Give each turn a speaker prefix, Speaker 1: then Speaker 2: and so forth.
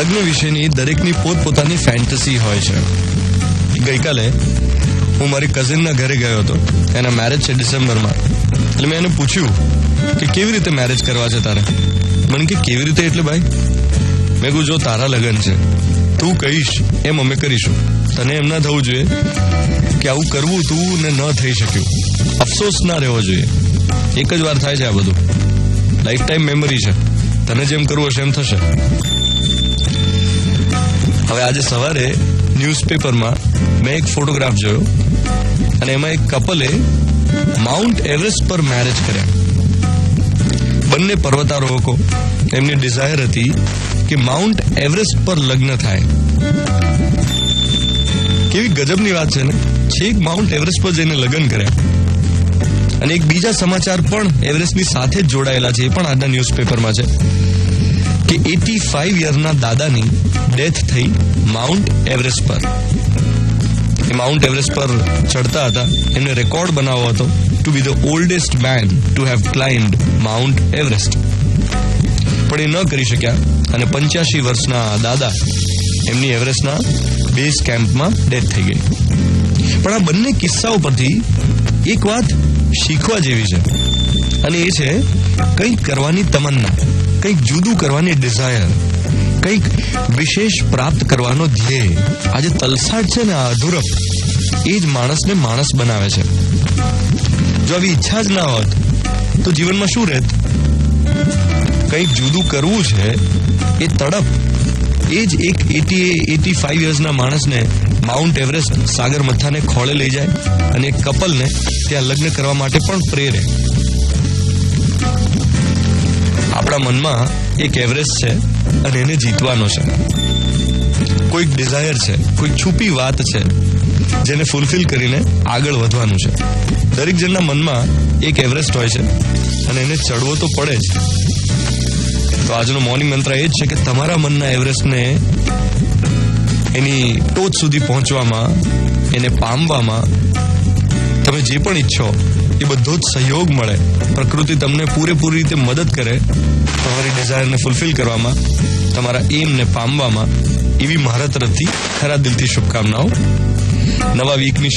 Speaker 1: લગ્ન વિશેની દરેકની પોતપોતાની ફેન્ટસી હોય છે. ગઈકાલે હું મારી કઝિનના ઘરે ગયો હતો. એના મેરેજ છે ડિસેમ્બરમાં. એટલે મેં એને પૂછ્યું કે કેવી રીતે મેરેજ કરવા છે તારે. મને કે કેવી રીતે એટલે ભાઈ? મેં કહ્યું જો તારા લગ્ન છે, તું કહીશ એમ અમે કરીશું. તને એમ ના થવું જોઈએ કે આવું કરવું તું ને ન થઈ શક્યું. અફસોસ ના રહેવો જોઈએ. એક જ વાર થાય છે આ બધું. લાઈફ ટાઈમ મેમરી છે. તને જેમ કરવું હશે એમ થશે. હવે આજે સવારે ન્યૂઝપેપરમાં મેં એક ફોટોગ્રાફ જોયો અને એમાં એક કપલે માઉન્ટ એવરેસ્ટ પર મેરેજ કર્યા. બંને પર્વતારોહકો. એમની ડિઝાયર હતી કે માઉન્ટ એવરેસ્ટ પર લગ્ન થાય. કેવી ગજબની વાત છે ને. છેક માઉન્ટ એવરેસ્ટ પર જઈને લગ્ન કર્યા. અને એક બીજા સમાચાર પણ એવરેસ્ટની સાથે જ જોડાયેલા છે. એ પણ આજના ન્યૂઝપેપરમાં છે કે 85 યરના દાદાની ડેથ થઈ માઉન્ટ એવરેસ્ટ પર. એ માઉન્ટ એવરેસ્ટ પર ચડતા હતા. એમને રેકોર્ડ બનાવવો હતો to be the oldest man to have climbed Mount Everest. પણ એ ન કરી શક્યા અને 85 વર્ષના દાદા એમની એવરેસ્ટના બેઝ કેમ્પમાં ડેથ થઈ ગઈ. પણ આ બંને કિસ્સાઓ પરથી એક વાત શીખવા જેવી છે અને એ છે કંઈક કરવાની તમન્ના, કંઈક જુદું કરવાની ડિઝાયર, કંઈક વિશેષ પ્રાપ્ત કરવાનો ધ્યેય. આજે તલસાડ છે ને આ અધૂરપ, એ જ માણસને માણસ બનાવે છે. જો આવી ઈચ્છા જ ના હોત તો જીવનમાં શું રહેત? કંઈક જુદું કરવું છે એ તડપ, એ જ એક 85 યર્સના માણસને માઉન્ટ એવરેસ્ટ સાગર મથાને ખોળે લઈ જાય અને એક કપલને ત્યાં લગ્ન કરવા માટે પણ પ્રેરે. આપણા મનમાં એક એવરેસ્ટ છે અને એને જીતવાનો છે. કોઈક ડિઝાયર છે, કોઈક છુપી વાત છે જેને ફૂલફિલ કરીને આગળ વધવાનું છે. દરેક જણના મનમાં એક એવરેસ્ટ હોય છે અને એને ચડવો તો પડે જ. તો આજનો મોર્નિંગ મંત્ર એ જ છે કે તમારા મનના એવરેસ્ટને એની ટોચ સુધી પહોંચવામાં, એને પામવામાં તમે જે પણ ઈચ્છો એ બધો જ સહયોગ મળે. પ્રકૃતિ તમને પૂરેપૂરી રીતે મદદ કરે તમારી ડિઝાયરને ફૂલફિલ કરવામાં, તમારા એમને પામવામાં. એવી મારા તરફથી ખરા દિલથી શુભકામનાઓ. નવા વીકની